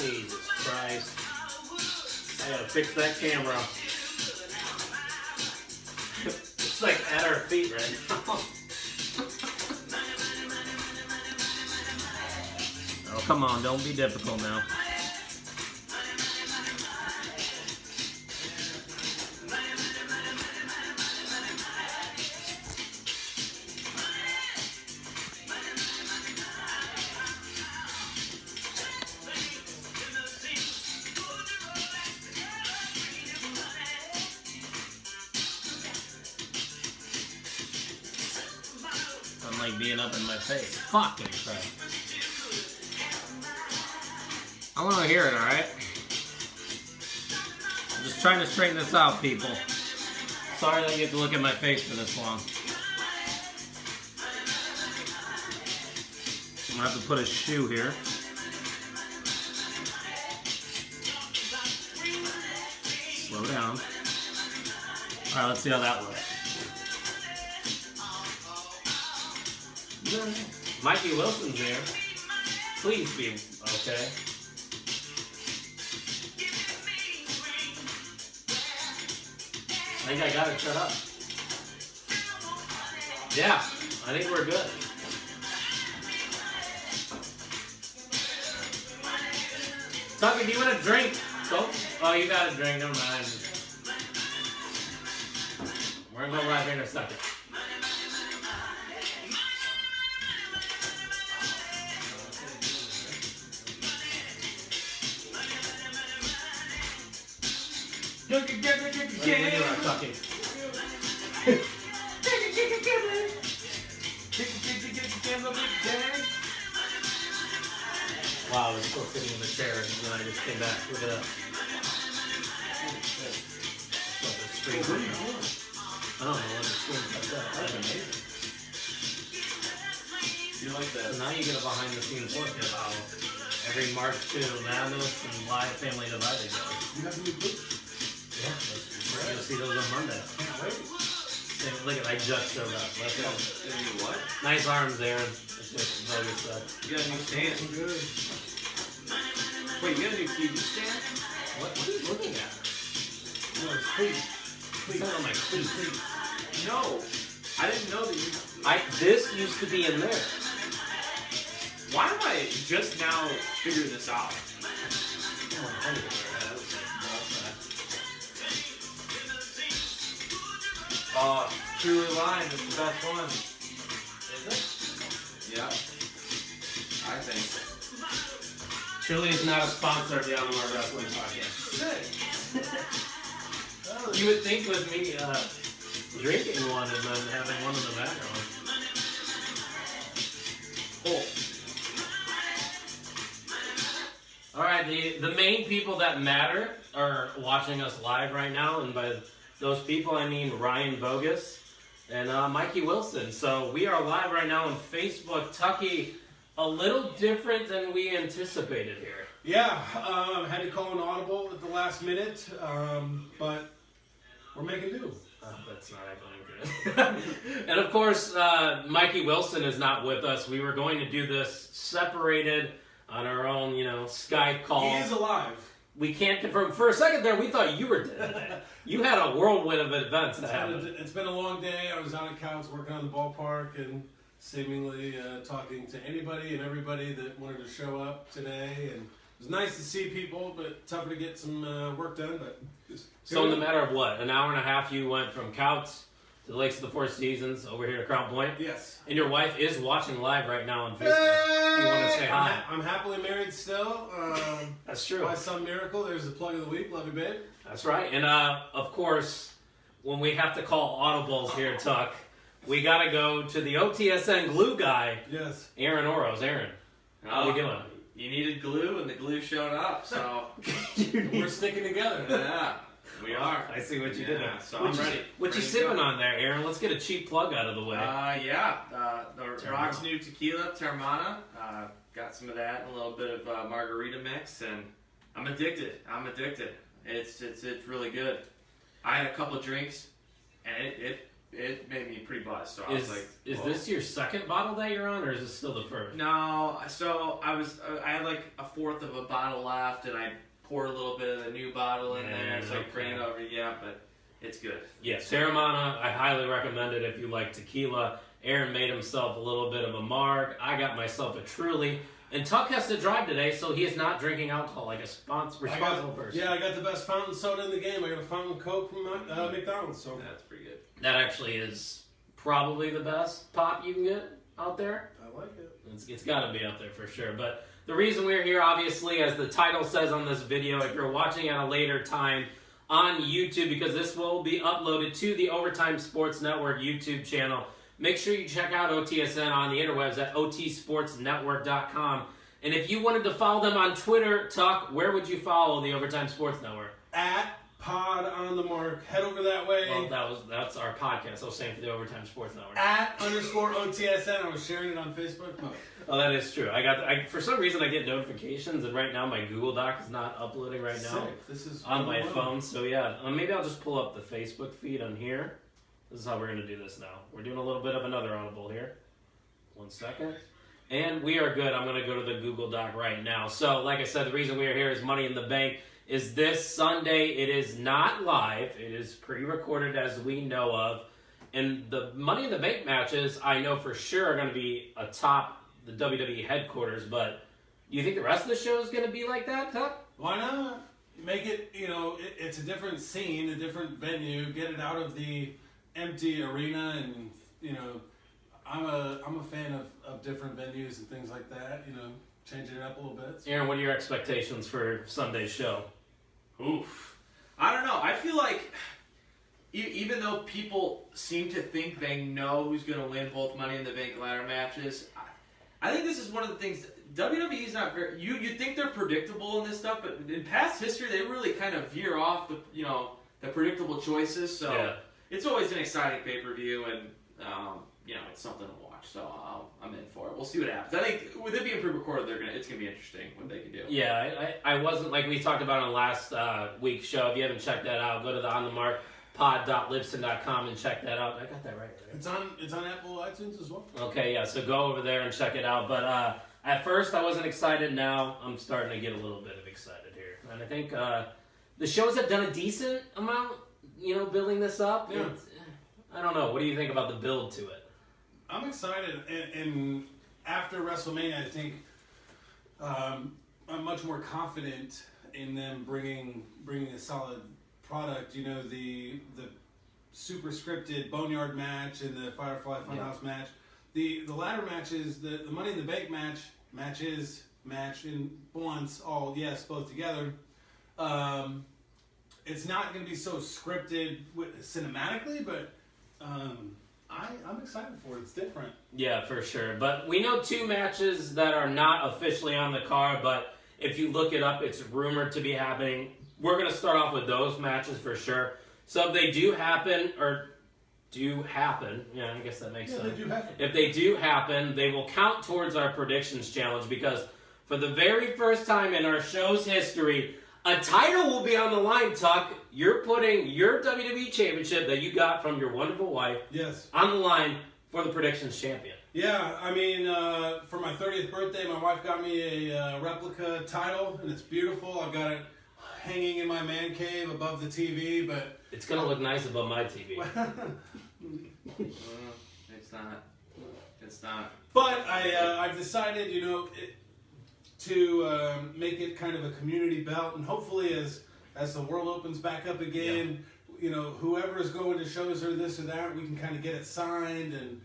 Jesus Christ. I gotta fix that camera. It's like at our feet right now. Oh, come on, don't be difficult now. I'm like being up in my face. Fucking crap. I want to hear it, alright? I'm just trying to straighten this out, people. Sorry that you have to look at my face for this long. I'm going to have to put a shoe here. Slow down. Alright, let's see how that looks. Mikey Wilson's here. Please be okay. I think I got it set up. Yeah, I think we're good. Tucker, do you want a drink? Oh, you got a drink. Never mind. We're gonna go right here in a second. Wow, I was still sitting in the chair and then I just came back. Look at that. What are you doing? I don't know, the screen like that. That's amazing. You like that? So now you get a behind the scenes look at how every March 2 Madness and Live Family Divided goes. You have new boots? Yeah, we're going to see those on Monday. Can't wait. Look at, I just showed up. Look at what? Nice arms, Aaron. That's what Bogus said. You got a new stand? Good. Wait, you got a new TV stand? What are you looking at? No, it's cleats. It's not on my cleats. No, I didn't know that you... This used to be in there. Why am I just now figuring this out? Truly Lime is the best one. Is it? Yeah. I think. Truly is not a sponsor of the Alomar Wrestling Podcast. Sick. You would think with me drinking one and then having one in the background. Cool. Alright, the main people that matter are watching us live right now, and by those people I mean Ryan Bogus and Mikey Wilson. So we are live right now on Facebook. Tucky, a little different than we anticipated here. Yeah, had to call an audible at the last minute, but we're making do. That's not actually good. And of course, Mikey Wilson is not with us. We were going to do this separated on our own, Skype call. He is alive. We can't confirm. For a second there, we thought you were dead today. You had a whirlwind of events to happen. It's been a long day. I was on a couch working on the ballpark and seemingly talking to anybody and everybody that wanted to show up today. And it was nice to see people, but tougher to get some work done. But so in the matter of what, an hour and a half, you went from Couts to the Lakes of the Four Seasons over here to Crown Point? Yes. And your wife is watching live right now on Facebook. Do you want to say hi? I'm happily married still. That's true. By some miracle, there's the plug of the week. Love you, babe. That's right. And of course, when we have to call audibles here, Tuck, we got to go to the OTSN glue guy. Yes. Aaron Oros. Aaron, how are you doing? You needed glue, and the glue showed up, so we're sticking together. Yeah, we are. I see what you did there. So I'm ready. What you sipping on there, Aaron? Let's get a cheap plug out of the way. The Rock's new tequila, Termana. Got some of that and a little bit of margarita mix, and I'm addicted. It's really good. I had a couple of drinks, and it made me pretty buzzed. So I was like, is whoa. this your second bottle that you're on, or is this still the first? No, so I had like a fourth of a bottle left, and I poured a little bit of the new bottle in there, so I bring it over. Yeah, but it's good. Yeah, Terramana, I highly recommend it if you like tequila. Aaron made himself a little bit of a marg. I got myself a Truly. And Tuck has to drive today, so he is not drinking alcohol like a responsible person. Yeah, I got the best fountain soda in the game. I got a fountain Coke from McDonald's. So That's pretty good. That actually is probably the best pop you can get out there. I like it. It's got to be out there for sure. But the reason we're here, obviously, as the title says on this video, if you're watching at a later time on YouTube, because this will be uploaded to the Overtime Sports Network YouTube channel, make sure you check out OTSN on the interwebs at otsportsnetwork.com. And if you wanted to follow them on Twitter, Tuck, where would you follow the Overtime Sports Network? At Pod on the Mark. Head over that way. Well, that's our podcast. I was saying for the Overtime Sports Network. At _OTSN. I was sharing it on Facebook. Oh, that is true. For some reason I get notifications, and right now my Google Doc is not uploading right now. This is on my phone. So yeah, maybe I'll just pull up the Facebook feed on here. This is how we're gonna do this now. We're doing a little bit of another audible here. 1 second. And we are good. I'm going to go to the Google Doc right now. So, like I said, the reason we are here is Money in the Bank is this Sunday. It is not live. It is pre-recorded as we know of. And the Money in the Bank matches, I know for sure, are going to be atop the WWE headquarters. But do you think the rest of the show is going to be like that, Tuck? Why not? Make it, it's a different scene, a different venue. Get it out of the empty arena and, I'm a fan of different venues and things like that, changing it up a little bit. Aaron, what are your expectations for Sunday's show? Oof. I don't know. I feel like even though people seem to think they know who's going to win both Money in the Bank ladder matches, I think this is one of the things. WWE's not very. You think they're predictable in this stuff, but in past history, they really kind of veer off the predictable choices. So yeah. It's always an exciting pay-per-view, and it's something to watch. So I'm in for it. We'll see what happens. I think with it being pre-recorded, it's gonna be interesting what they can do. Yeah, I wasn't, like we talked about on last week's show. If you haven't checked that out, go to the onthemarkpod.libsyn.com and check that out. I got that right? It's on Apple iTunes as well. Okay, yeah. So go over there and check it out. But at first I wasn't excited. Now I'm starting to get a little bit of excited here, and I think the shows have done a decent amount, building this up. Yeah. I don't know. What do you think about the build to it? I'm excited, and after WrestleMania, I think I'm much more confident in them bringing a solid product. The super scripted Boneyard match and the Firefly Funhouse match, the ladder matches, the Money in the Bank matches in once, both together. It's not going to be so scripted cinematically, but. I'm excited for it. It's different. Yeah, for sure. But we know 2 matches that are not officially on the card, but if you look it up, it's rumored to be happening. We're going to start off with those matches for sure. So if they do happen, I guess that makes sense. They do happen. If they do happen, they will count towards our predictions challenge, because for the very first time in our show's history, a title will be on the line, Tuck. You're putting your WWE Championship that you got from your wonderful wife on the line for the Predictions Champion. Yeah, I mean, for my 30th birthday, my wife got me a replica title, and it's beautiful. I've got it hanging in my man cave above the TV, but... It's going to look nice above my TV. It's not. But I've decided, to make it kind of a community belt, and hopefully as the world opens back up again, whoever is going to shows or this or that, we can kind of get it signed, and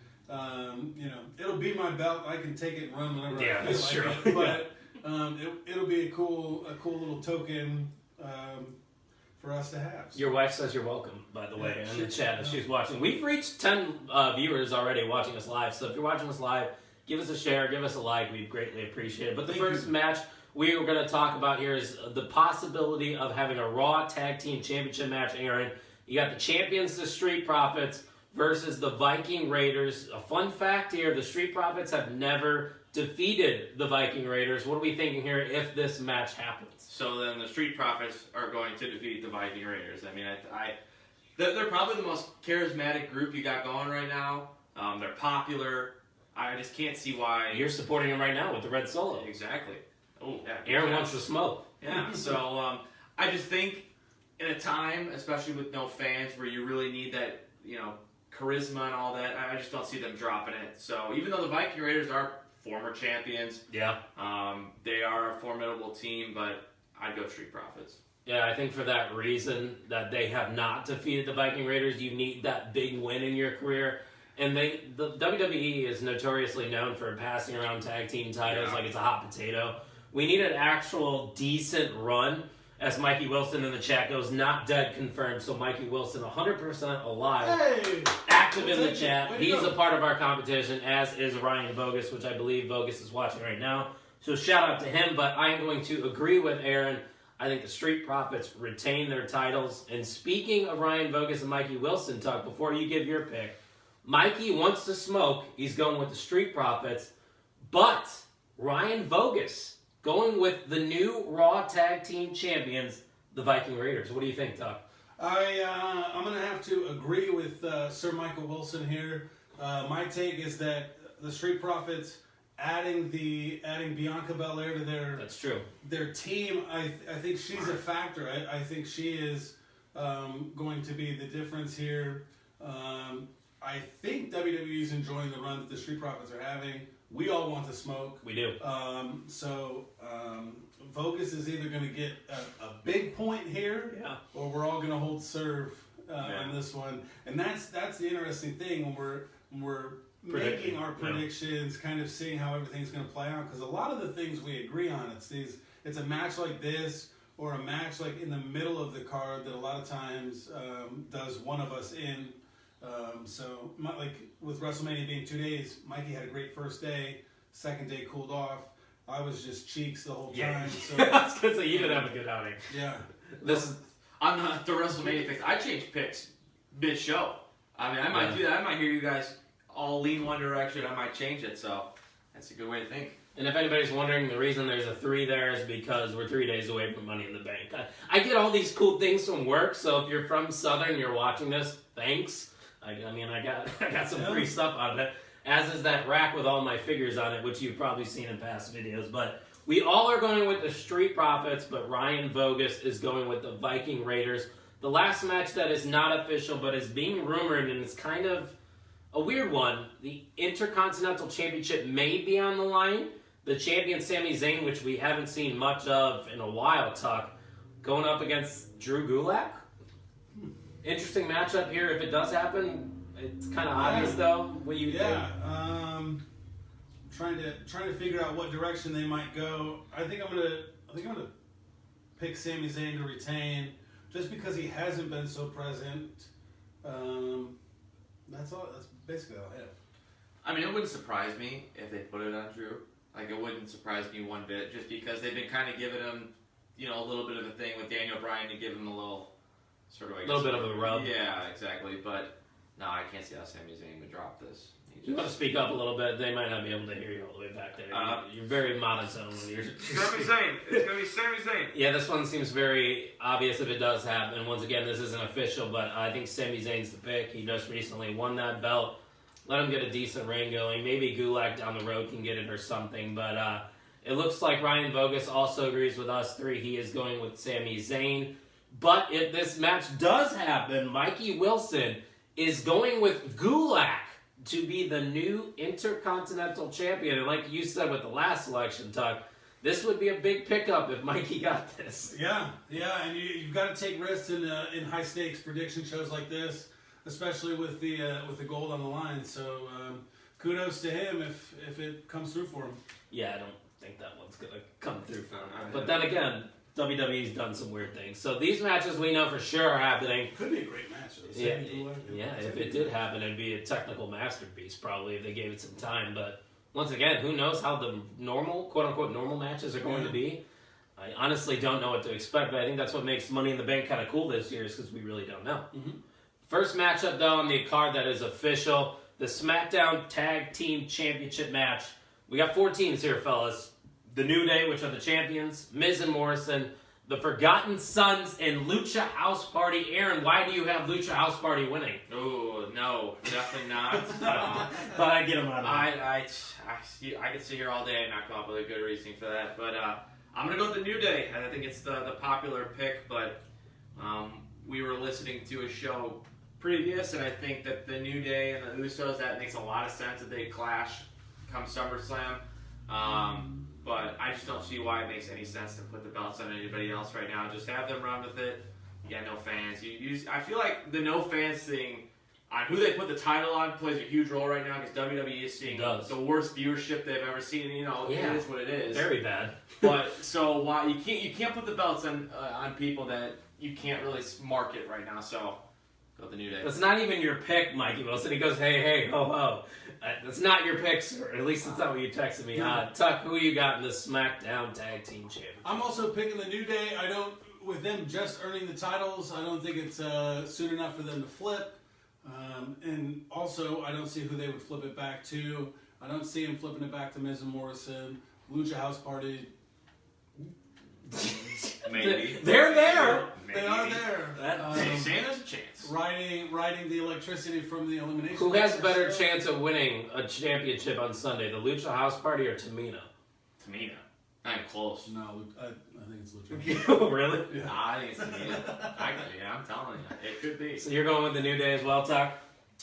it'll be my belt. I can take it and run whenever I feel that's like true. it. But it'll be a cool little token for us to have. Your wife says you're welcome, by the way, in the chat as she's watching. We've reached 10 viewers already watching us live, so if you're watching us live, give us a share, give us a like. We'd greatly appreciate it. But the first match we are going to talk about here is the possibility of having a Raw Tag Team Championship match, Aaron. You got the champions, the Street Profits, versus the Viking Raiders. A fun fact here, the Street Profits have never defeated the Viking Raiders. What are we thinking here if this match happens? So then the Street Profits are going to defeat the Viking Raiders. I mean, They're probably the most charismatic group you got going right now. They're popular. I just can't see why. You're supporting him right now with the red solo. Exactly. Oh, yeah. Aaron wants to smoke. Yeah. So I just think in a time, especially with no fans, where you really need that, charisma and all that, I just don't see them dropping it. So even though the Viking Raiders are former champions, Yeah. they are a formidable team, but I'd go Street Profits. Yeah, I think for that reason that they have not defeated the Viking Raiders, you need that big win in your career. And the WWE is notoriously known for passing around tag team titles like it's a hot potato. We need an actual decent run. As Mikey Wilson in the chat goes, not dead confirmed. So Mikey Wilson, 100% alive, Hey! active in the chat. Way to He's go. a part of our competition, as is Ryan Bogus, which I believe Bogus is watching right now. So shout out to him. But I am going to agree with Aaron. I think the Street Profits retain their titles. And speaking of Ryan Bogus and Mikey Wilson, Tuck, before you give your pick, Mikey wants to smoke. He's going with the Street Profits. But Ryan Bogus going with the new Raw Tag Team Champions, the Viking Raiders. What do you think, Tuck? I'm going to have to agree with Sir Michael Wilson here. My take is that the Street Profits adding Bianca Belair to That's true. their team, I think she's a factor. I think she is going to be the difference here. I think WWE is enjoying the run that the Street Profits are having. We all want to smoke. We do. Vogus is either going to get a big point here, or we're all going to hold serve on this one. And that's the interesting thing when we're making our predictions, kind of seeing how everything's going to play out. Because a lot of the things we agree on, it's a match like this or a match like in the middle of the card that a lot of times does one of us in. So like with WrestleMania being 2 days, Mikey had a great first day. Second day cooled off. I was just cheeks the whole time. So I was going to say, you did have a good outing. yeah. This is... On the WrestleMania picks, I changed picks mid-show. I mean, I might do that. I might hear you guys all lean one direction. I might change it. So that's a good way to think. And if anybody's wondering, the reason there's a 3 there is because we're 3 days away from Money in the Bank. I get all these cool things from work, so if you're from Southern, you're watching this, thanks. I got some free stuff out of it, as is that rack with all my figures on it, which you've probably seen in past videos. But we all are going with the Street Profits, but Ryan Bogus is going with the Viking Raiders. The last match that is not official, but is being rumored, and it's kind of a weird one. The Intercontinental Championship may be on the line. The champion Sami Zayn, which we haven't seen much of in a while, Tuck, going up against Drew Gulak. Interesting matchup here. If it does happen, it's kind of obvious though. What do you think? Trying to figure out what direction they might go. I think I'm gonna pick Sami Zayn to retain, just because he hasn't been so present. That's all. That's basically all I have. I mean, it wouldn't surprise me if they put it on Drew. Like, it wouldn't surprise me one bit, just because they've been kind of giving him, a little bit of a thing with Daniel Bryan to give him a little sort of, little bit of a rub. Yeah, exactly. But no, I can't see how Sami Zayn would drop this. You want to speak up a little bit? They might not be able to hear you all the way back there. You're very monotone when you're. Sami Zayn. It's gonna be Sami Zayn. Yeah, this one seems very obvious if it does happen. Once again, this isn't official, but I think Sami Zayn's the pick. He just recently won that belt. Let him get a decent reign going. Maybe Gulak down the road can get it or something. But it looks like Ryan Bogus also agrees with us three. He is going with Sami Zayn. But if this match does happen, Mikey Wilson is going with Gulak to be the new Intercontinental Champion. And like you said with the last selection, Tuck, this would be a big pickup if Mikey got this. Yeah, and you've got to take risks in high stakes prediction shows like this, especially with the gold on the line. So kudos to him if it comes through for him. Yeah, I don't think that one's gonna come through for him. But then again, WWE's done some weird things. So these matches we know for sure are happening. Could be a great match. Yeah, if it did happen, it'd be a technical masterpiece probably if they gave it some time. But once again, who knows how the normal, quote-unquote, normal matches are going to be. I honestly don't know what to expect, but I think that's what makes Money in the Bank kind of cool this year is because we really don't know. Mm-hmm. First matchup, though, on the card that is official, the SmackDown Tag Team Championship match. We got 4 teams here, fellas. The New Day, which are the champions, Miz and Morrison, The Forgotten Sons and Lucha House Party. Aaron, why do you have Lucha House Party winning? Oh no, definitely not. But I get them out of I could sit here all day and not come up with a good reasoning for that. But I'm gonna go with the New Day. I think it's the popular pick, but we were listening to a show previous, and I think that the New Day and the Usos, that makes a lot of sense that they clash come SummerSlam. But I just don't see why it makes any sense to put the belts on anybody else right now. Just have them run with it. You got no fans. I feel like the no fans thing on who they put the title on plays a huge role right now because WWE is seeing the worst viewership they've ever seen. You know, it is what it is. Very bad. But so why you can't put the belts on people that you can't really market right now. So go with the New Day. That's not even your pick, Mikey Wilson. He goes, hey, ho, ho. That's not your pick, sir. At least that's not what you texted me. Tuck, who you got in the SmackDown Tag Team Championship? I'm also picking the New Day. With them just earning the titles, I don't think it's soon enough for them to flip. And also, I don't see who they would flip it back to. I don't see him flipping it back to Miz and Morrison. Lucha House Party. Maybe. They're there. They are there. Saying there's a chance. Riding the electricity from the elimination. Who has a better chance of winning a championship on Sunday, the Lucha House Party or Tamina? Tamina. I'm close. No, I think it's Lucha. Really? Yeah. I think it's Tamina. I'm telling you. It could be. So you're going with the New Day as well, Tuck?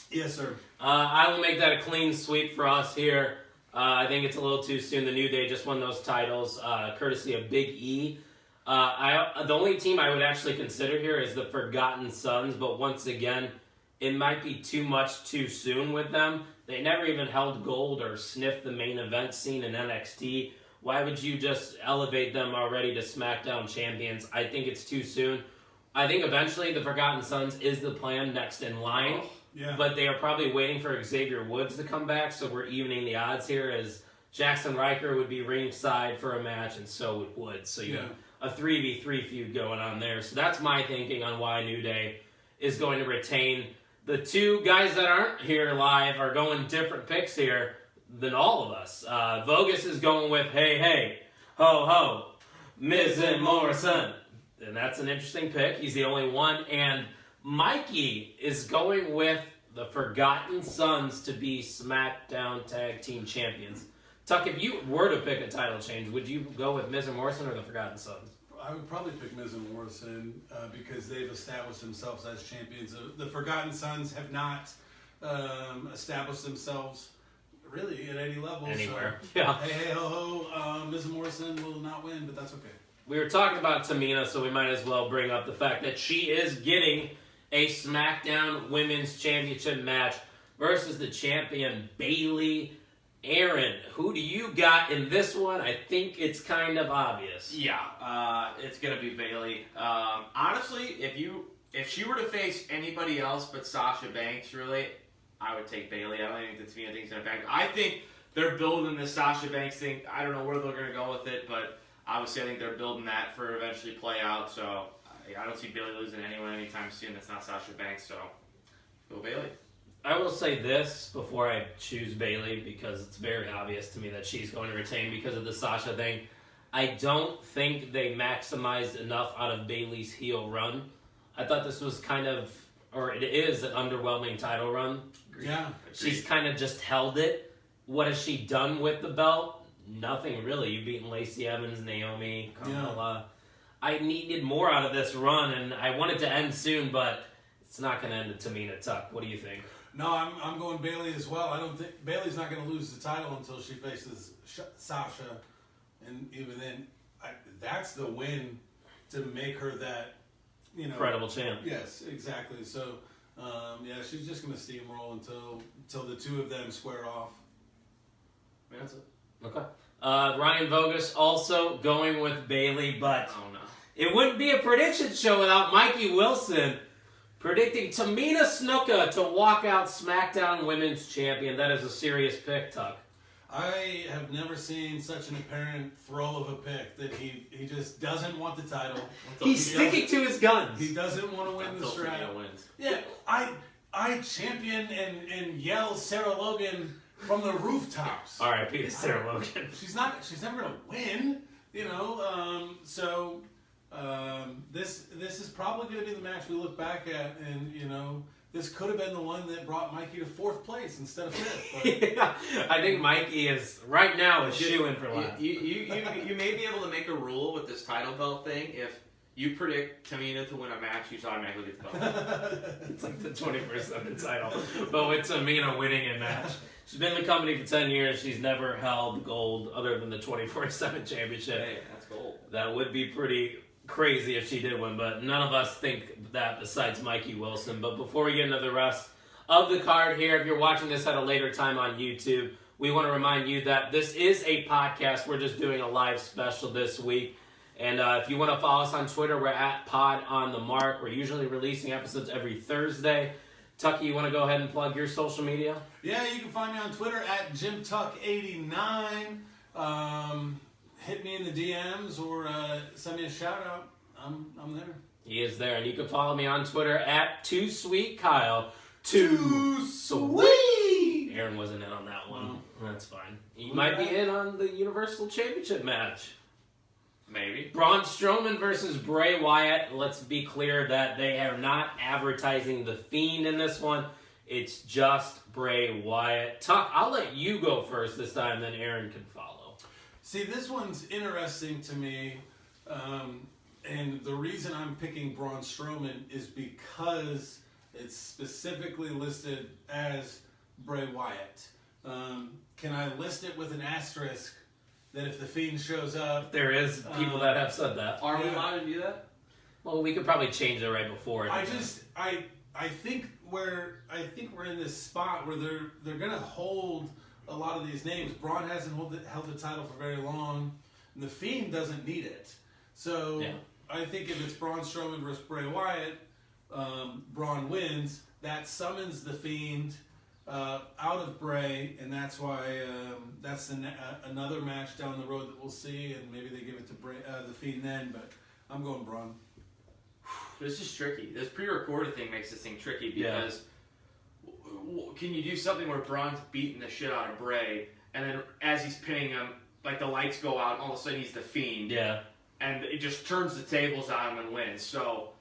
Yes, sir. I will make that a clean sweep for us here. I think it's a little too soon. The New Day just won those titles, courtesy of Big E. The only team I would actually consider here is the Forgotten Sons, but once again, it might be too much too soon with them. They never even held gold or sniffed the main event scene in NXT. Why would you just elevate them already to SmackDown champions? I think it's too soon. I think eventually the Forgotten Sons is the plan next in line. Yeah. But they are probably waiting for Xavier Woods to come back, so we're evening the odds here as Jackson Riker would be ringside for a match, and so would Woods. So you have a 3v3 feud going on there. So that's my thinking on why New Day is going to retain. The two guys that aren't here live are going different picks here than all of us. Vogus is going with, hey, ho, ho, Miz and Morrison. And that's an interesting pick. He's the only one. And Mikey is going with the Forgotten Sons to be SmackDown Tag Team Champions. Tuck, if you were to pick a title change, would you go with Miz and Morrison or the Forgotten Sons? I would probably pick Miz and Morrison because they've established themselves as champions. The Forgotten Sons have not established themselves really at any level. Anywhere. So, Yeah. Hey, ho, ho. Miz and Morrison will not win, but that's okay. We were talking about Tamina, so we might as well bring up the fact that she is getting a SmackDown Women's Championship match versus the champion Bayley. Aaron, who do you got in this one? I think it's kind of obvious. Yeah, it's gonna be Bayley. Honestly, if she were to face anybody else but Sasha Banks, really, I would take Bayley. I don't think the Tamina thing's gonna affect. I think they're building this Sasha Banks thing. I don't know where they're gonna go with it, but obviously I think they're building that for eventually play out. So I don't see Bayley losing anyone anytime soon. That's not Sasha Banks. So go Bayley. I will say this before I choose Bayley because it's very obvious to me that she's going to retain because of the Sasha thing. I don't think they maximized enough out of Bayley's heel run. I thought this was kind of, or it is, an underwhelming title run. Yeah. She's kind of just held it. What has she done with the belt? Nothing really. You've beaten Lacey Evans, Naomi, Carmella. Yeah. I needed more out of this run, and I want it to end soon, but it's not going to end at Tamina. Tuck, what do you think? No, I'm going Bayley as well. I don't think Bayley's not going to lose the title until she faces Sasha, and even then, that's the win to make her that, credible champ. Yes, exactly. So, she's just going to steamroll until the two of them square off. That's it. Okay. Ryan Vogus also going with Bayley, but it wouldn't be a prediction show without Mikey Wilson predicting Tamina Snuka to walk out SmackDown Women's Champion. That is a serious pick, Tuck. I have never seen such an apparent throw of a pick that he just doesn't want the title. He's sticking to his guns. He doesn't want to win the strap. Wins. Yeah, I champion and yell Sarah Logan from the rooftops. R.I.P. to Sarah Logan. She's never gonna win, So This is probably going to be the match we look back at, and this could have been the one that brought Mikey to 4th place instead of 5th. But Yeah, I think Mikey is right now a shoe-in for last. You may be able to make a rule with this title belt thing. If you predict Tamina to win a match, you automatically get the belt. It's like the 24/7 title, but with Tamina winning a match. She's been in the company for 10 years. She's never held gold other than the 24/7 championship. Hey, that's gold. That would be pretty crazy if she did win, but none of us think that besides Mikey Wilson. But before we get into the rest of the card here, if you're watching this at a later time on YouTube, we want to remind you that this is a podcast. We're just doing a live special this week. And if you want to follow us on Twitter, we're at PodOnTheMark. We're usually releasing episodes every Thursday. Tucky, you want to go ahead and plug your social media? yeah, you can find me on Twitter at JimTuck89. Hit me in the DMs or send me a shout out. I'm there. He is there. And you can follow me on Twitter at TooSweetKyle. Too sweet. Aaron wasn't in on that one. That's fine. He might be in on the Universal Championship match. Maybe. Braun Strowman versus Bray Wyatt. Let's be clear that they are not advertising The Fiend in this one. It's just Bray Wyatt. Tuck, I'll let you go first this time, then Aaron can follow. See, this one's interesting to me, and the reason I'm picking Braun Strowman is because it's specifically listed as Bray Wyatt. Can I list it with an asterisk that if The Fiend shows up... There is people that have said that. Are we allowed to do that? Well, we could probably change it right before. I think we're in this spot where they're gonna hold a lot of these names. Braun hasn't held the title for very long, and The Fiend doesn't need it. So Yeah. I think if it's Braun Strowman versus Bray Wyatt, Braun wins. That summons The Fiend out of Bray, and that's why that's another match down the road that we'll see, and maybe they give it to The Fiend then. But I'm going Braun. This is tricky. This pre-recorded thing makes this thing tricky because can you do something where Braun's beating the shit out of Bray, and then as he's pinning him, like the lights go out, and all of a sudden he's The Fiend. Yeah. And it just turns the tables on him and wins. So,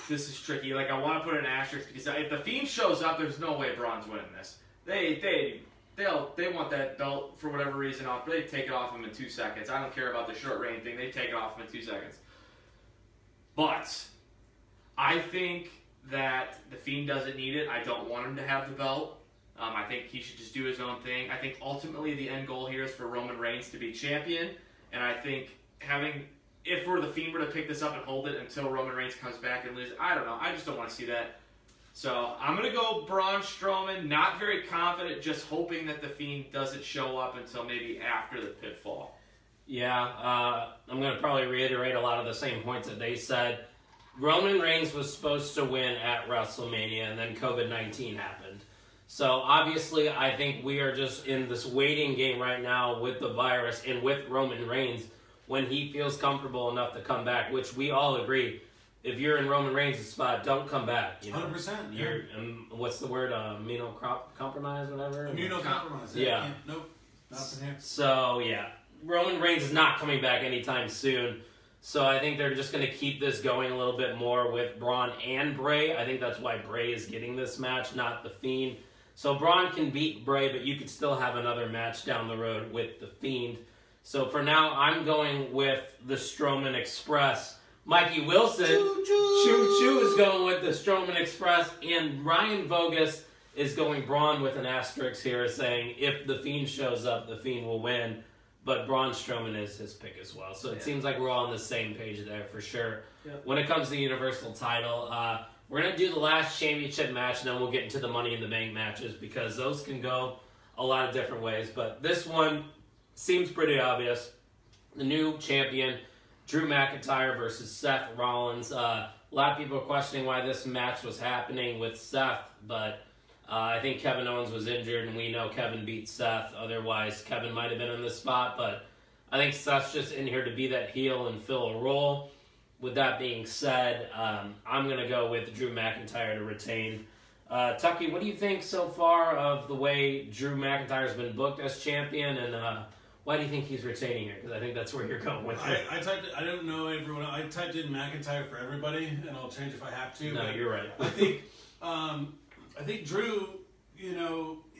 this is tricky. Like, I want to put an asterisk because if The Fiend shows up, there's no way Braun's winning this. They want that belt for whatever reason off. They take it off him in 2 seconds. I don't care about the short reign thing. They take it off him in 2 seconds. But I think that The Fiend doesn't need it. I don't want him to have the belt. I think he should just do his own thing. I think ultimately the end goal here is for Roman Reigns to be champion. And I think if The Fiend were to pick this up and hold it until Roman Reigns comes back and loses, I don't know. I just don't want to see that. So I'm going to go Braun Strowman. Not very confident, just hoping that The Fiend doesn't show up until maybe after the Pitfall. Yeah, I'm going to probably reiterate a lot of the same points that they said. Roman Reigns was supposed to win at WrestleMania, and then COVID-19 happened. So obviously, I think we are just in this waiting game right now with the virus and with Roman Reigns when he feels comfortable enough to come back, which we all agree. If you're in Roman Reigns' spot, don't come back. 100%. You're what's the word? Immunocompromised, whatever. Immunocompromised. Yeah. Nope. Not from here. So yeah, Roman Reigns is not coming back anytime soon. So I think they're just going to keep this going a little bit more with Braun and Bray. I think that's why Bray is getting this match, not The Fiend. So Braun can beat Bray, but you could still have another match down the road with The Fiend. So for now, I'm going with the Strowman Express. Mikey Wilson, Choo-choo is going with the Strowman Express, and Ryan Vogus is going Braun with an asterisk here, saying if The Fiend shows up, The Fiend will win. But Braun Strowman is his pick as well. So it seems like we're all on the same page there for sure. Yeah. When it comes to the Universal title, we're going to do the last championship match, and then we'll get into the Money in the Bank matches because those can go a lot of different ways. But this one seems pretty obvious. The new champion, Drew McIntyre versus Seth Rollins. A lot of people are questioning why this match was happening with Seth, but I think Kevin Owens was injured, and we know Kevin beat Seth. Otherwise, Kevin might have been in this spot, but I think Seth's just in here to be that heel and fill a role. With that being said, I'm going to go with Drew McIntyre to retain. Tucky, what do you think so far of the way Drew McIntyre's been booked as champion, and Why do you think he's retaining here? Because I think that's where you're going with it. I don't know everyone. I typed in McIntyre for everybody, and I'll change if I have to. No, you're right. I think Drew,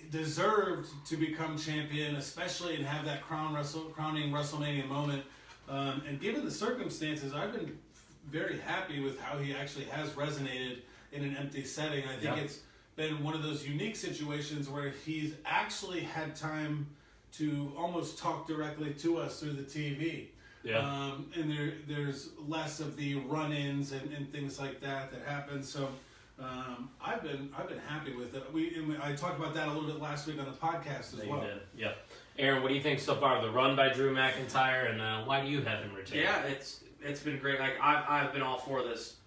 deserved to become champion, especially and have that crowning WrestleMania moment. And given the circumstances, I've been very happy with how he actually has resonated in an empty setting. I think it's been one of those unique situations where he's actually had time to almost talk directly to us through the TV. Yeah. And there's less of the run-ins and things like that happen. So I've been happy with it. I talked about that a little bit last week on the podcast as well. You did. Yep. Aaron, what do you think so far of the run by Drew McIntyre, and why do you have him retained? Yeah, it's been great. Like I've been all for this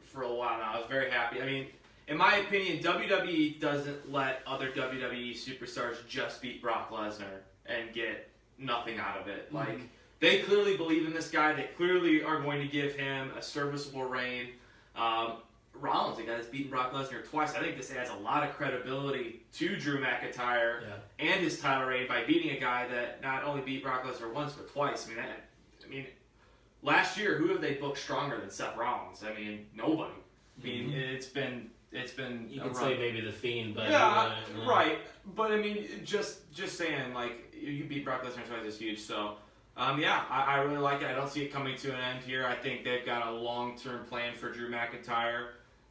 for a while now. I was very happy. I mean, in my opinion, WWE doesn't let other WWE superstars just beat Brock Lesnar and get nothing out of it. Like, they clearly believe in this guy. They clearly are going to give him a serviceable reign. Rollins, a guy that's beaten Brock Lesnar twice, I think this adds a lot of credibility to Drew McIntyre and his title reign by beating a guy that not only beat Brock Lesnar once, but twice. I mean, last year, who have they booked stronger than Seth Rollins? I mean, nobody. I mean, it's been You could say maybe the Fiend, but right. But I mean, just saying, like, you beat Brock Lesnar twice is huge. So, I really like it. I don't see it coming to an end here. I think they've got a long-term plan for Drew McIntyre.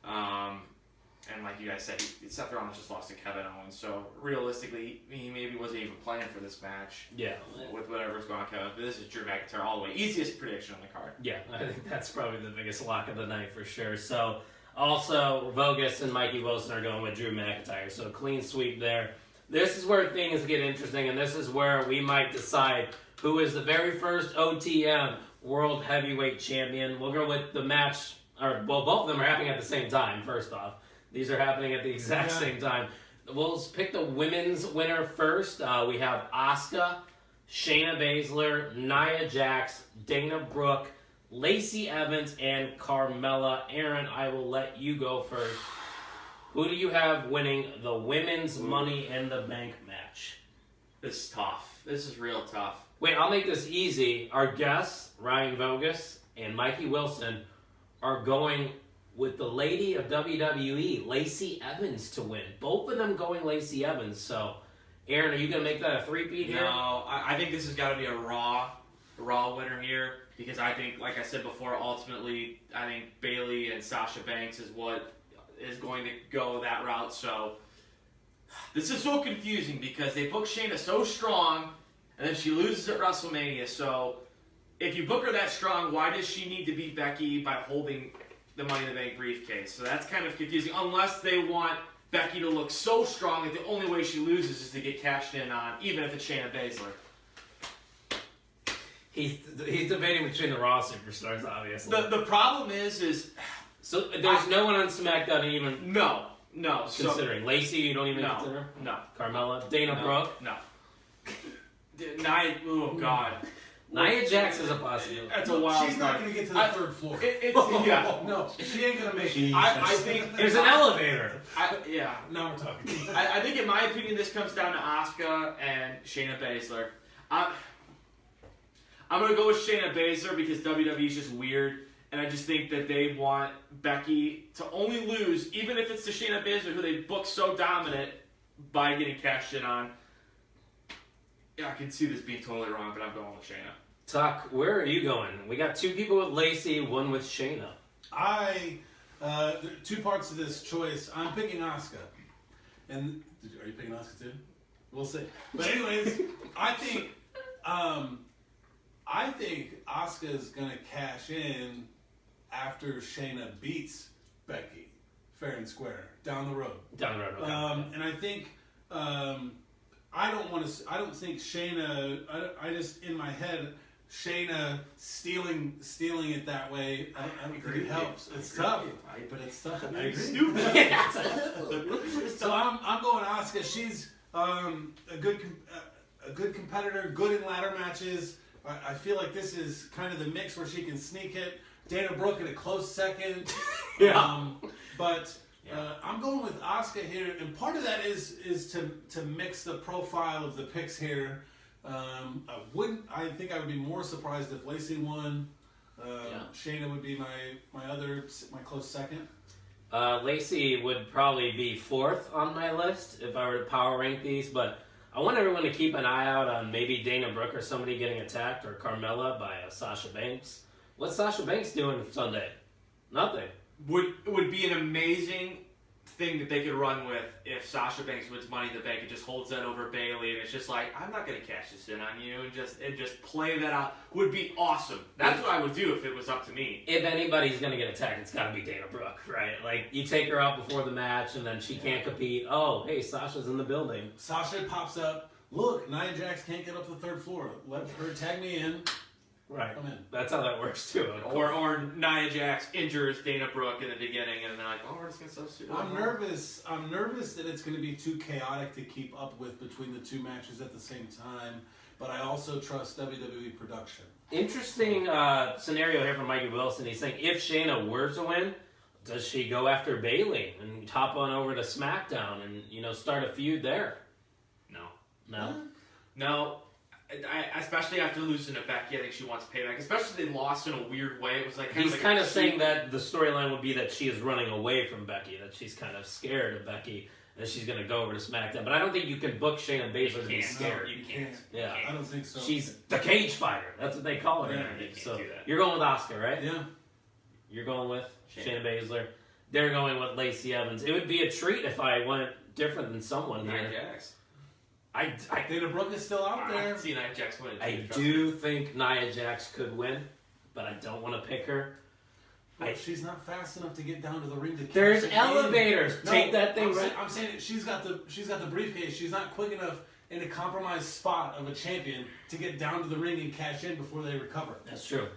And like you guys said, Seth Rollins just lost to Kevin Owens. So realistically, he maybe wasn't even playing for this match. Yeah. With whatever's going on, Kevin. But this is Drew McIntyre all the way. Easiest prediction on the card. Yeah, I think that's probably the biggest lock of the night for sure. So, also, Vogus and Mikey Wilson are going with Drew McIntyre. So, clean sweep there. This is where things get interesting, and this is where we might decide who is the very first OTM World Heavyweight Champion. We'll go with the match, both of them are happening at the same time, first off. These are happening at the exact same time. We'll pick the women's winner first. We have Asuka, Shayna Baszler, Nia Jax, Dana Brooke, Lacey Evans, and Carmella. Aaron, I will let you go first. Who do you have winning the women's Money in the Bank match? This is tough. This is real tough. Wait, I'll make this easy. Our guests, Ryan Vogus and Mikey Wilson, are going with the lady of WWE, Lacey Evans, to win. Both of them going Lacey Evans. So, Aaron, are you going to make that a three-peat here? No, I think this has got to be a Raw winner here. Because I think, like I said before, ultimately, I think Bayley and Sasha Banks is what is going to go that route. So, this is so confusing because they book Shayna so strong, and then she loses at WrestleMania. So, if you book her that strong, why does she need to beat Becky by holding the Money in the Bank briefcase? So that's kind of confusing, unless they want Becky to look so strong that the only way she loses is to get cashed in on, even if it's Shayna Baszler. He's debating between the Raw superstars, obviously. The problem is so there's no one on SmackDown even. No. Considering Lacey, you don't even consider. No. Carmella, Dana Brooke. No. Nia. Oh God. Nia Jax is a possibility. That's a wild. She's not going to get to the third floor. No, she ain't going to make it. I think there's an elevator. Now we're talking. I think, in my opinion, this comes down to Asuka and Shayna Baszler. I'm going to go with Shayna Baszler because WWE is just weird, and I just think that they want Becky to only lose, even if it's to Shayna Baszler, who they book so dominant, by getting cashed in on. Yeah, I can see this being totally wrong, but I'm going with Shayna. Tuck, where are you going? We got two people with Lacey, one with Shayna. There are two parts of this choice. I'm picking Asuka. And are you picking Asuka too? We'll see. But anyways, I think Asuka is going to cash in after Shayna beats Becky, fair and square, down the road. Okay. And I think I don't think Shayna. I just in my head, Shayna stealing it that way. I don't think it helps. It's tough, but it's tough. I agree. Stupid. So I'm going Asuka. She's a good competitor, good in ladder matches. I feel like this is kind of the mix where she can sneak it. Dana Brooke in a close second. But I'm going with Asuka here, and part of that is to mix the profile of the picks here. I think I would be more surprised if Lacey won. Shayna would be my close second. Lacey would probably be 4th on my list if I were to power rank these, but I want everyone to keep an eye out on maybe Dana Brooke or somebody getting attacked, or Carmella by Sasha Banks. What's Sasha Banks doing Sunday? Nothing. Would be an amazing thing that they could run with if Sasha Banks wins Money in the Bank and just holds that over Bayley, and it's just like, I'm not gonna cash this in on you, and just play that out. Would be awesome. That's what I would do if it was up to me. If anybody's gonna get attacked, it's gotta be Dana Brooke, right? Like, you take her out before the match, and then she can't compete. Oh, hey, Sasha's in the building. Sasha pops up. Look, Nia Jax can't get up the 3rd floor. Let her tag me in. Right. Come in. That's how that works too. Or Nia Jax injures Dana Brooke in the beginning, and they're like, oh, we're just gonna substitute. I'm nervous that it's going to be too chaotic to keep up with between the two matches at the same time. But I also trust WWE production. Interesting scenario here from Mikey Wilson. He's saying, if Shayna were to win, does she go after Bayley and hop on over to SmackDown and start a feud there? No. Especially after losing to Becky, I think she wants payback. Especially they lost in a weird way. It was like he's kind of saying that the storyline would be that she is running away from Becky, that she's kind of scared of Becky, and she's going to go over to SmackDown. But I don't think you can book Shayna Baszler to be scared. You can't. Yeah, I don't think so. She's the cage fighter. That's what they call her. Yeah, you can't so do that. you're going with Asuka, right? Yeah. You're going with Shayna Baszler. They're going with Lacey Evans. It would be a treat if I went different than someone here. Nia Jax. Dana Brooke is still out I there. can see Nia Jax winning. I do think Nia Jax could win, but I don't want to pick her. She's not fast enough to get down to the ring to catch There's it in. elevators. No, Take that thing right. I'm saying she's got the briefcase. She's not quick enough in a compromised spot of a champion to get down to the ring and cash in before they recover. That's true.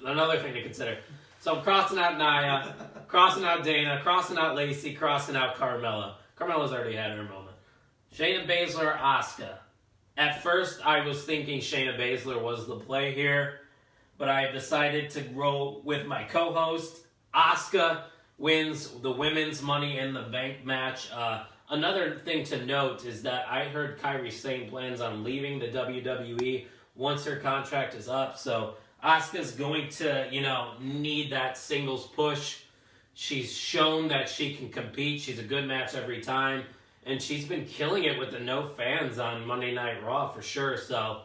Another thing to consider. So I'm crossing out Nia, crossing out Dana, crossing out Lacey, crossing out Carmella. Carmella's already had her moment. Shayna Baszler, Asuka. At first, I was thinking Shayna Baszler was the play here, but I decided to roll with my co-host. Asuka wins the women's Money in the Bank match. Another thing to note is that I heard Kairi Sane plans on leaving the WWE once her contract is up, so Asuka's going to, need that singles push. She's shown that she can compete. She's a good match every time. And she's been killing it with the no fans on Monday Night Raw for sure. So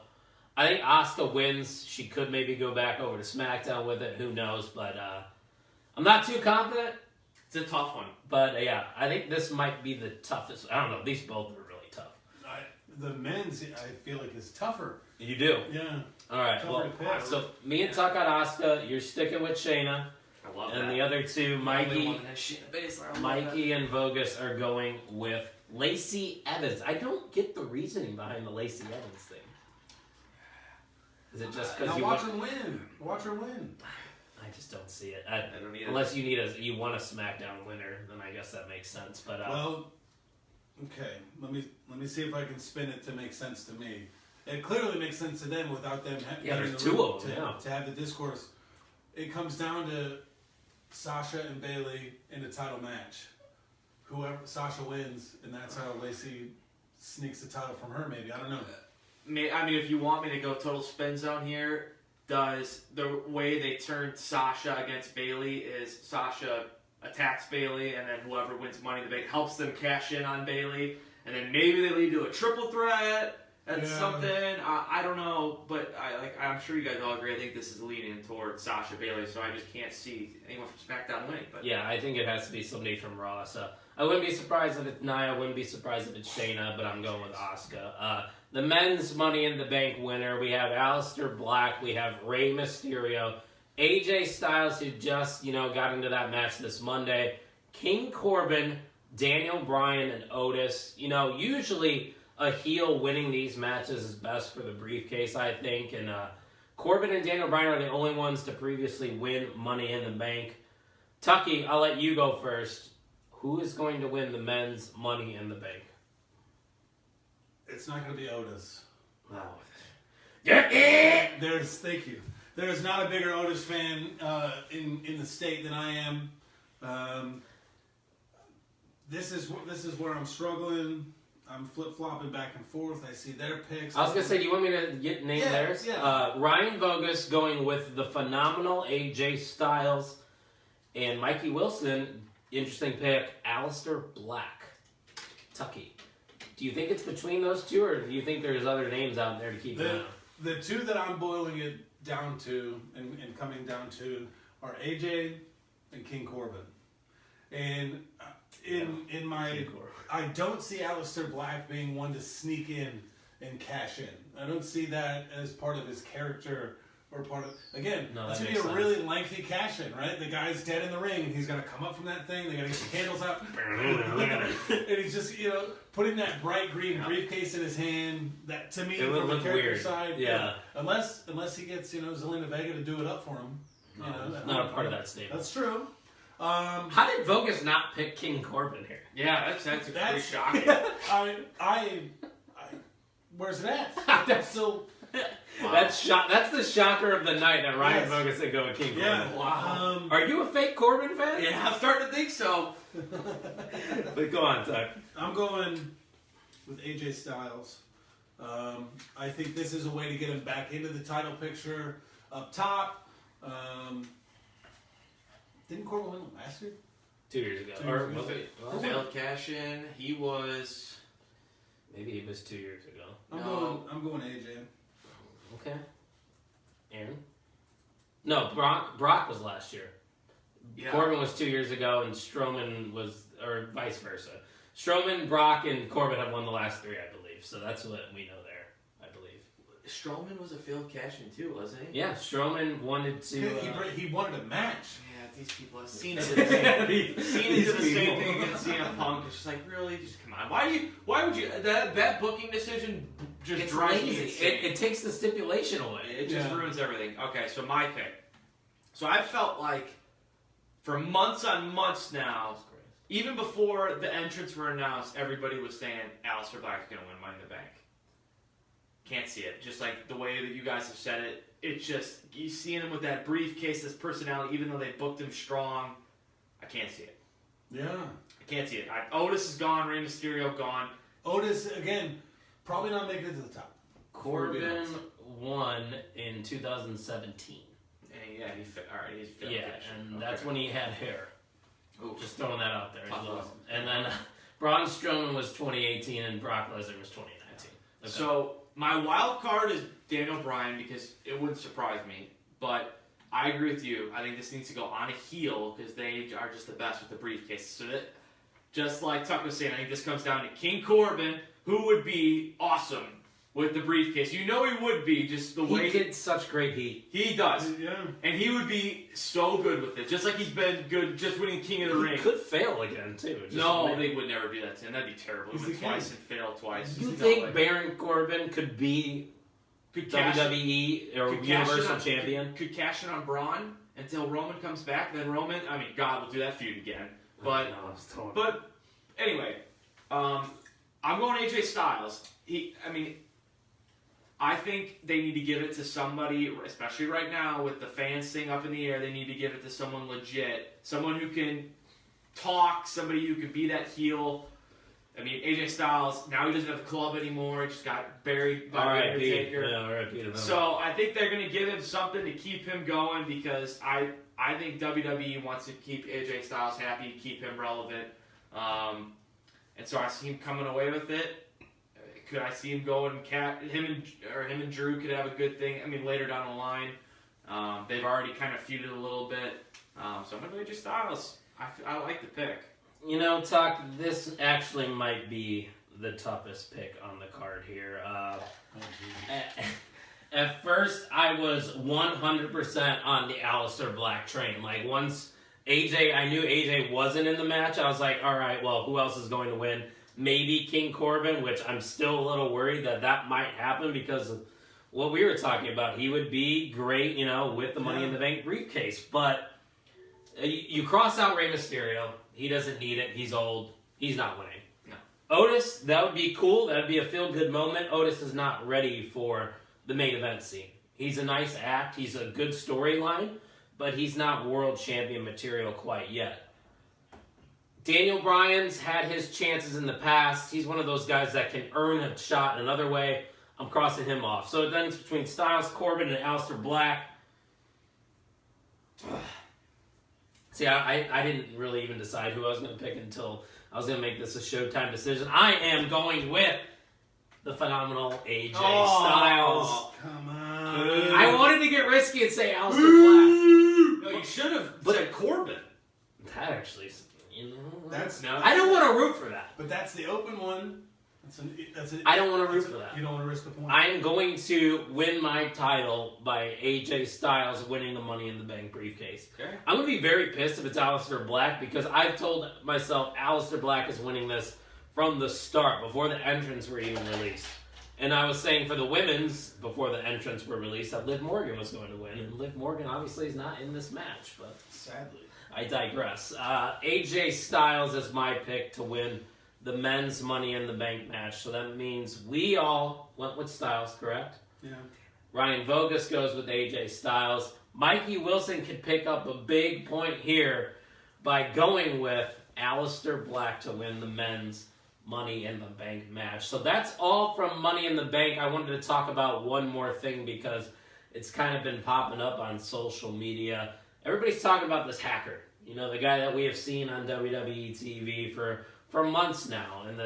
I think Asuka wins. She could maybe go back over to SmackDown with it. Who knows? But I'm not too confident. It's a tough one. But yeah, I think this might be the toughest. I don't know. These both are really tough. The men's, I feel like, is tougher. You do? Yeah. All right. Tougher Well, to pick. so me and Tuck on Asuka. You're sticking with Shayna. I love And that. the other two, Mikey Mikey and Vogus, are going with Lacey Evans. I don't get the reasoning behind the Lacey Evans thing. Is it just because now you watch her win? Watch her win. I just don't see it. I don't either. Unless you want a SmackDown winner, then I guess that makes sense. But Well, okay. Let me see if I can spin it to make sense to me. It clearly makes sense to them without them having there's the two room of them, to have the discourse. It comes down to Sasha and Bayley in a title match. Whoever Sasha wins, and that's how Lacey sneaks the title from her. Maybe I don't know. I mean, if you want me to go total spin zone here, does the way they turned Sasha against Bayley is Sasha attacks Bayley, and then whoever wins Money in the Bank helps them cash in on Bayley, and then maybe they lead to a triple threat. That's something. I don't know, but I'm sure you guys all agree. I think this is leaning towards Sasha Bayley, so I just can't see anyone from SmackDown winning. But yeah, I think it has to be somebody from Raw. So I wouldn't be surprised if it's Nia. I wouldn't be surprised if it's Shayna, but I'm going with Asuka. The men's Money in the Bank winner, we have Aleister Black, we have Rey Mysterio, AJ Styles, who just got into that match this Monday, King Corbin, Daniel Bryan, and Otis. Usually a heel winning these matches is best for the briefcase, I think. And Corbin and Daniel Bryan are the only ones to previously win Money in the Bank. Tucky, I'll let you go first. Who is going to win the men's Money in the Bank? It's not going to be Otis. No. Thank you. There's not a bigger Otis fan in the state than I am. This is where I'm struggling. I'm flip-flopping back and forth. I see their picks. I was going to say, do you want me to name Yeah, theirs? yeah. Ryan Vogus going with the phenomenal AJ Styles, and Mikey Wilson, interesting pick, Aleister Black, Tucky. Do you think it's between those two, or do you think there's other names out there to keep an eye on? The two that I'm boiling it down to and coming down to are AJ and King Corbin. And in my, I don't see Aleister Black being one to sneak in and cash in. I don't see that as part of his character or part of, again, No, it's that going to be a makes really lengthy cash in, right? The guy's dead in the ring, and he's going to come up from that thing, they got to get the candles out, and he's just, putting that bright green briefcase in his hand, that to me, It would from the look character weird. side, Yeah. Unless he gets, Zelina Vega to do it up for him. It's not a part of that statement. That's true. How did Vogus not pick King Corbin here? Yeah, that's pretty shocking. I where's it at? That's still. Wow. That's the shocker of the night that Ryan Yes. Vogus did go with King Yeah. Corbin. Wow. Are you a fake Corbin fan? Yeah, I'm starting to think so. But go on, Tuck. I'm going with AJ Styles. I think this is a way to get him back into the title picture up top. Didn't Corbin win last year? 2 years ago. 2 Or years ago. was it? Was it? Failed cash in. He was. Maybe he was 2 years ago. I'm going AJ. Okay. Aaron? No, Brock was last year. Yeah. Corbin was 2 years ago, and Strowman was, or vice versa. Strowman, Brock, and Corbin have won the last three, I believe. So that's what we know there, I believe. Strowman was a failed cash in too, wasn't he? Yeah, Strowman wanted to. He wanted a match. Yeah, these people. Cena did the same. Cena did the same thing against CM Punk. It's just like, really, just come on. Why would you? That booking decision just It's drives me lazy. insane. It takes the stipulation away. It just Yeah. ruins everything. Okay, so my pick. So I felt like for months on months now, even before the entrants were announced, everybody was saying Aleister Black's going to win Money in the Bank. Can't see it. Just like the way that you guys have said it, it's just, you seeing him with that briefcase, this personality, even though they booked him strong, I can't see it. Yeah. I can't see it. Otis is gone, Rey Mysterio gone. Otis, again, probably not making it to the top. Corbin won in 2017. And yeah, he's failed Yeah, cash. and Okay. that's when he had hair. Ooh. Just throwing that out there as Tough well. lesson. And then Braun Strowman was 2018 and Brock Lesnar was 2019. Okay. So my wild card is Daniel Bryan because it wouldn't surprise me. But I agree with you. I think this needs to go on a heel because they are just the best with the briefcase. So that, just like Tuck was saying, I think this comes down to King Corbin, who would be awesome with the briefcase. You know he would be, just the way he gets such great heat. he does. Yeah. And he would be so good with it. Just like he's been good just winning King of the He Ring. could fail again too. Just No, like- they would never do that to him. That'd be terrible. He He's went the twice king. and failed twice. You No think way. Baron Corbin could be Could cash- WWE or could cash Universal in on- Champion? Could cash in on Braun until Roman comes back. Then Roman, I mean, God will do that feud again. But but anyway, I'm going AJ Styles. I think they need to give it to somebody, especially right now with the fans thing up in the air. They need to give it to someone legit, someone who can talk, somebody who can be that heel. I mean, AJ Styles, now he doesn't have the club anymore. He just got buried by the Undertaker. Yeah, R.I.P. to them. So I think they're going to give him something to keep him going because I think WWE wants to keep AJ Styles happy, keep him relevant. And so I see him coming away with it. Could I see him going? Him and Drew could have a good thing. I mean, later down the line, they've already kind of feuded a little bit. So I'm going to AJ Styles. I like the pick. You know, Tuck, this actually might be the toughest pick on the card here. At first, I was 100% on the Aleister Black train. Like, once I knew AJ wasn't in the match, I was like, all right, well, who else is going to win? Maybe King Corbin, which I'm still a little worried that might happen because of what we were talking about. He would be great, with the Money in the Bank briefcase. But you cross out Rey Mysterio. He doesn't need it. He's old. He's not winning. No. Otis, that would be cool. That would be a feel-good moment. Otis is not ready for the main event scene. He's a nice act. He's a good storyline, but he's not world champion material quite yet. Daniel Bryan's had his chances in the past. He's one of those guys that can earn a shot another way. I'm crossing him off. So then it's between Styles, Corbin, and Aleister Black. See, I didn't really even decide who I was going to pick until I was going to make this a Showtime decision. I am going with the phenomenal AJ Styles. Come on. I wanted to get risky and say Aleister Black. No, you should have said Corbin. That actually, you know, No. I don't want to root for that. But that's the open one. I don't want to root for that. You don't want to risk a point. I'm going to win my title by AJ Styles winning the Money in the Bank briefcase. Okay. I'm going to be very pissed if it's Aleister Black because I've told myself Aleister Black is winning this from the start, before the entrants were even released. And I was saying for the women's, before the entrants were released, that Liv Morgan was going to win. And Liv Morgan obviously is not in this match, but Sadly. I digress. AJ Styles is my pick to win the men's Money in the Bank match. So that means we all went with Styles, correct? Yeah. Ryan Vogus goes with AJ Styles. Mikey Wilson could pick up a big point here by going with Aleister Black to win the men's Money in the Bank match. So that's all from Money in the Bank. I wanted to talk about one more thing because it's kind of been popping up on social media. Everybody's talking about this hacker. You know, the guy that we have seen on WWE TV for months now. And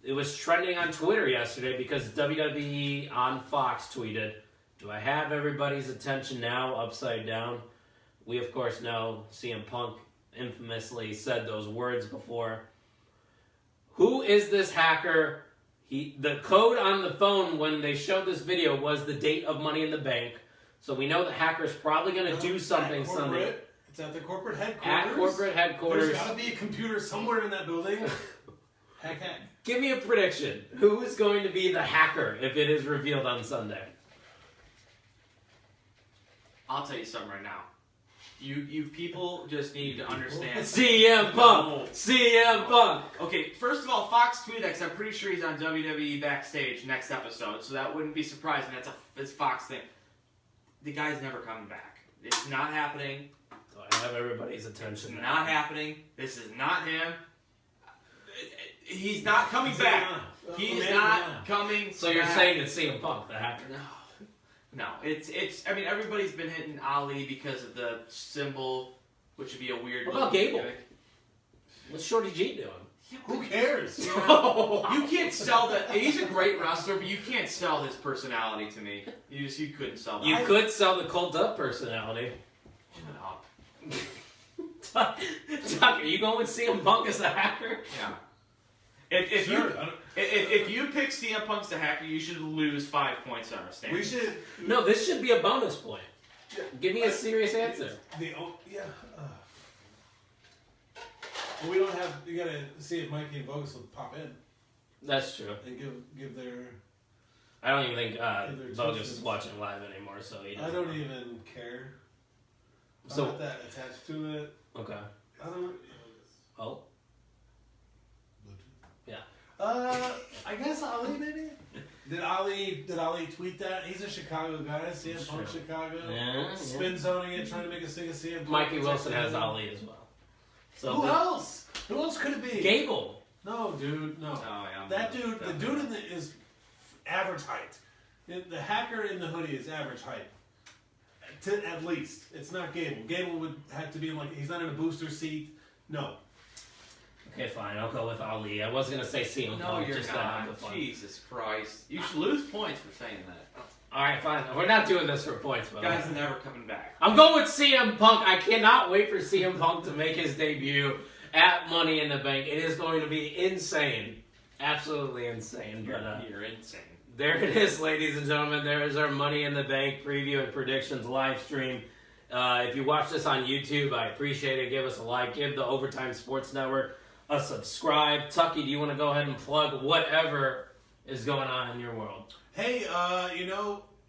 it was trending on Twitter yesterday because WWE on Fox tweeted, "Do I have everybody's attention now?" Upside down. We, of course, know CM Punk infamously said those words before. Who is this hacker? The code on the phone when they showed this video was the date of Money in the Bank. So we know the hacker's probably going to do something Sunday. It's at the corporate headquarters. At corporate headquarters. There's got to be a computer somewhere in that building. Hack. Give me a prediction. Who is going to be the hacker if it is revealed on Sunday? I'll tell you something right now. You people just need to understand. CM Punk! CM Punk! Okay, first of all, Fox tweeted that 'cause I'm pretty sure he's on WWE Backstage next episode, so that wouldn't be surprising. It's Fox thing. The guy's never coming back. It's not happening. So I have everybody's It's attention now. not happening. This is not him. He's not coming back. He's not coming. So you're back. saying it's CM Punk, the hacker? No, it's. I mean, everybody's been hitting Ali because of the symbol, which would be a weird. What about little Gable? gimmick. What's Shorty G doing? Who cares? You can't sell that. He's a great wrestler, but you can't sell his personality to me. You couldn't sell that. You could sell the Cult Up personality. Shut up. Tucker, you going with CM Punk as the hacker? Yeah. If you pick CM Punk's the hacker, you should lose 5 points on our stand. We should. No, this should be a bonus point. Give me a serious answer. Yeah. Well, we don't have. You gotta see if Mikey and Bogus will pop in That's true. and give their. I don't even think their Bogus is two watching live anymore, so he I doesn't don't know. even care. I'm So- not that attached to it. Okay. I don't. Oh. I guess Ali maybe. Did Ali tweet that? He's a Chicago guy. CM Punk, Sure. Chicago. Yeah. Spin zoning it, trying to make us think of CM Punk. Mikey Wilson has Ali as well. So Who else? Who else could it be? Gable. No, dude, no. Oh, yeah, That dude, the dude is average height. The hacker in the hoodie is average height. At least. It's not Gable. Gable would have to be in he's not in a booster seat. No. Okay, fine. I'll go with Ali. I was gonna say CM No, Punk you're just to have the not. fun. Jesus Christ. You should lose points for saying that. All right, fine. We're not doing this for points, but Guy's never coming back. I'm going with CM Punk. I cannot wait for CM Punk to make his debut at Money in the Bank. It is going to be insane. Absolutely insane. But You're insane. there it is, ladies and gentlemen. There is our Money in the Bank preview and predictions live stream. If you watch this on YouTube, I appreciate it. Give us a like. Give the Overtime Sports Network a subscribe. Tucky, do you want to go ahead and plug whatever is going on in your world? Hey,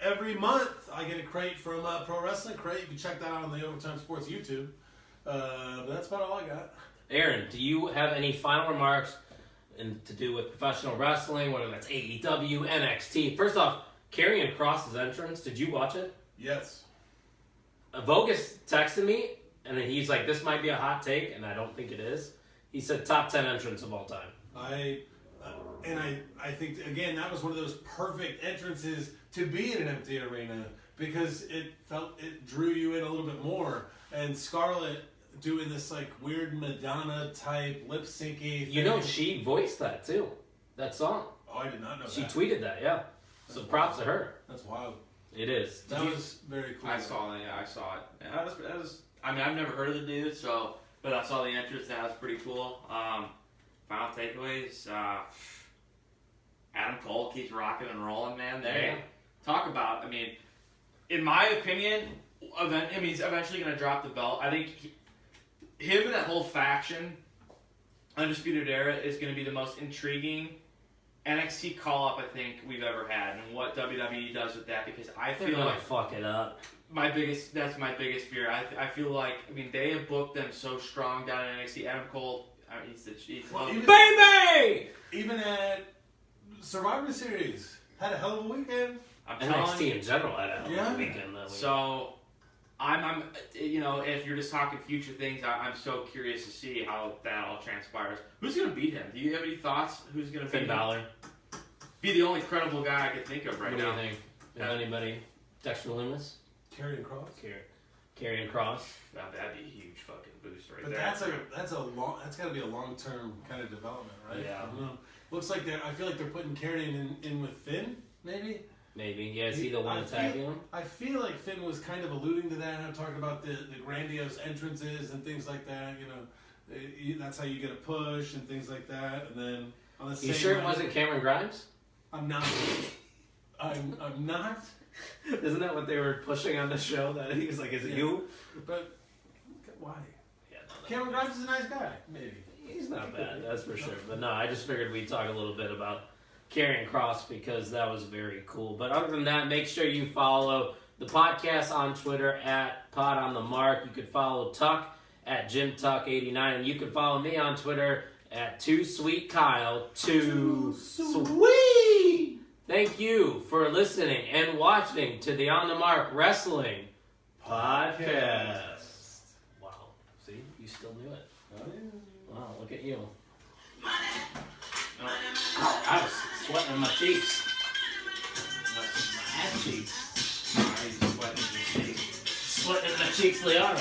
every month I get a crate from Pro Wrestling Crate. You can check that out on the Overtime Sports YouTube. But that's about all I got. Aaron, do you have any final remarks to do with professional wrestling, whether that's AEW, NXT? First off, Karrion Kross's entrance, did you watch it? Yes. Vogus texted me, and then he's like, this might be a hot take, and I don't think it is. He said top 10 entrance of all time. I think again that was one of those perfect entrances to be in an empty arena because it drew you in a little bit more. And Scarlett doing this like weird Madonna type lip syncing thing. You know, she voiced that too. That song. Oh, I did not know She that. tweeted that, yeah. So props to her. That's wild. It is. That was very cool. I saw it. Yeah, I saw it. That was. I mean, I've never heard of the dude, so but I saw the entrance. That was pretty cool. Final takeaways. Adam Cole keeps rocking and rolling, man. They talk about. I mean, in my opinion, he's eventually going to drop the belt. I think him and that whole faction, Undisputed Era, is going to be the most intriguing NXT call-up I think we've ever had, and what WWE does with that, because I They're feel gonna like fuck it up. that's my biggest fear. I feel like, I mean, they have booked them so strong down in NXT. Adam Cole, I mean, Baby! Even at Survivor Series, had a hell of a weekend. I'm telling NXT you. in general had a Yeah. weekend that week. So, I'm, you know, if you're just talking future things, I'm so curious to see how that all transpires. Who's gonna beat him? Do you have any thoughts? Who's gonna Finn beat him? Balor. Be the only credible guy I could think of right What do now. you think? If anybody? Dexter Lumis? Karrion Kross. Karrion Kross? That'd be a huge fucking boost right But there. that's got to be a long-term kind of development, right? Yeah. I don't know. Looks like I feel like they're putting Karrion in with Finn, maybe. Maybe. Yeah, is he the one I attacking him? I feel like Finn was kind of alluding to that. I'm talking about the grandiose entrances and things like that. You know, that's how you get a push and things like that. And then on the You same sure it line- wasn't Cameron Grimes? I'm not. I'm not. Isn't that what they were pushing on the show? That he was like, is it Yeah. you? But why? Yeah, no, Cameron Grimes is a nice guy. Maybe. He's not bad, that's for sure. But no, I just figured we'd talk a little bit about Karrion Kross because that was very cool. But other than that, make sure you follow the podcast on Twitter at Pod on the Mark. You could follow Tuck at JimTuck89, and you can follow me on Twitter at 2SweetKyle. Too sweet. Thank you for listening and watching to the On the Mark Wrestling Podcast. Wow, see, you still knew it. Oh, yeah. Wow, look at you. Oh, I was sweating in my cheeks. My ass cheeks. He's sweating in his cheeks. Sweating in my cheeks, Liana.